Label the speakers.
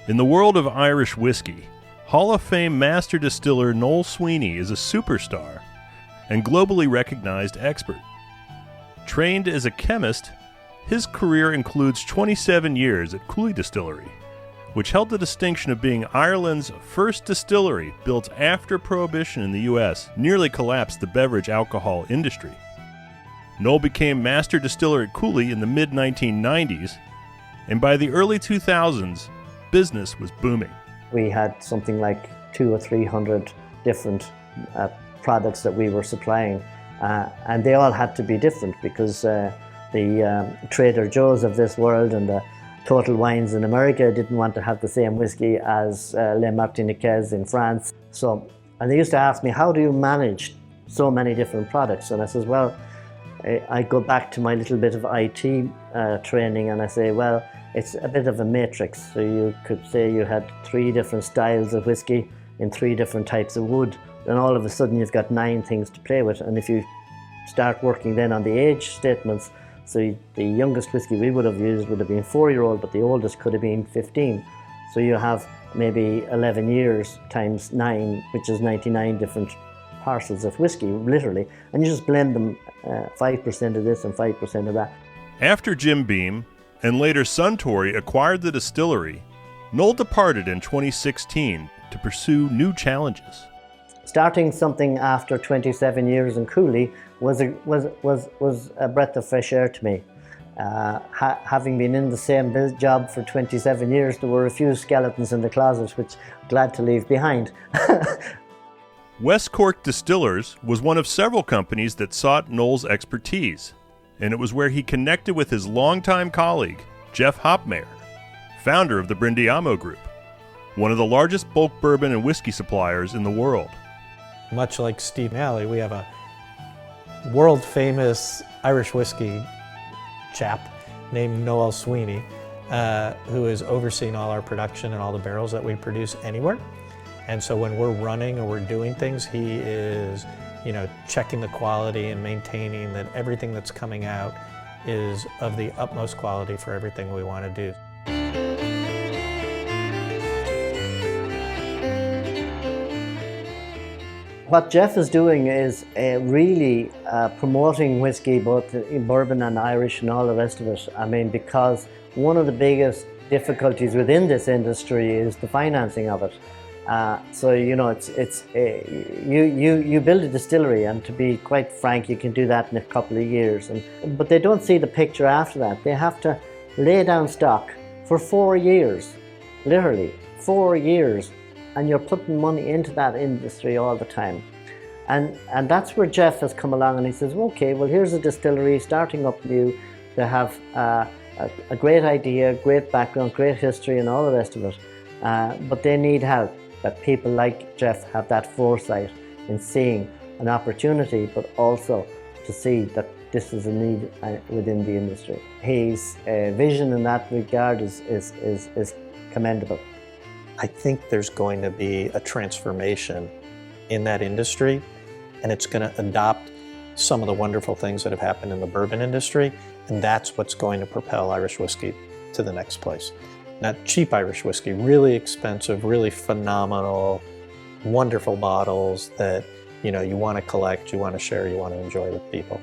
Speaker 1: In the world of Irish whiskey, Hall of Fame Master Distiller Noel Sweeney is a superstar and globally recognized expert. Trained as a chemist, his career includes 27 years at Cooley Distillery, which held the distinction of being Ireland's first distillery built after Prohibition in the U.S. nearly collapsed the beverage alcohol industry. Noel became Master Distiller at Cooley in the mid-1990s, and by the early 2000s, business was booming.
Speaker 2: We had something like 200 or 300 different products that we were supplying, and they all had to be different because the Trader Joe's of this world and the Total Wines in America didn't want to have the same whiskey as Les Martiniquais in France. And they used to ask me, how do you manage so many different products? And I says, well, I go back to my little bit of IT training, and I say, well, it's a bit of a matrix. So you could say you had 3 different styles of whiskey in 3 different types of wood. Then all of a sudden you've got 9 things to play with. And if you start working then on the age statements, so the youngest whiskey we would have used would have been 4-year-old, but the oldest could have been 15. So you have maybe 11 years times 9, which is 99 different parcels of whiskey, literally. And you just blend them, 5% of this and 5% of that.
Speaker 1: After Jim Beam and later Suntory acquired the distillery, Noel departed in 2016 to pursue new challenges.
Speaker 2: Starting something after 27 years in Cooley was a breath of fresh air to me. Having been in the same job for 27 years, there were a few skeletons in the closet, which I'm glad to leave behind.
Speaker 1: West Cork Distillers was one of several companies that sought Noel's expertise, and it was where he connected with his longtime colleague, Jeff Hopmayer, founder of the Brindiamo Group, one of the largest bulk bourbon and whiskey suppliers in the world.
Speaker 3: Much like Steve Malley, we have a world-famous Irish whiskey chap named Noel Sweeney, who is overseeing all our production and all the barrels that we produce anywhere. And so when we're running or we're doing things, he is, checking the quality and maintaining that everything that's coming out is of the utmost quality for everything we want to do.
Speaker 2: What Jeff is doing is really promoting whiskey, both in bourbon and Irish and all the rest of it. I mean, because one of the biggest difficulties within this industry is the financing of it. So you build a distillery, and to be quite frank, you can do that in a couple of years. But they don't see the picture after that. They have to lay down stock for 4 years, literally 4 years. And you're putting money into that industry all the time. And that's where Jeff has come along, and he says, okay, well, here's a distillery starting up new. They have a great idea, great background, great history and all the rest of it. But they need help, that people like Jeff have that foresight in seeing an opportunity, but also to see that this is a need within the industry. His vision in that regard is commendable.
Speaker 3: I think there's going to be a transformation in that industry, and it's going to adopt some of the wonderful things that have happened in the bourbon industry, and that's what's going to propel Irish whiskey to the next place. Not cheap Irish whiskey, really expensive, really phenomenal, wonderful bottles that you want to collect, you want to share, you want to enjoy with people.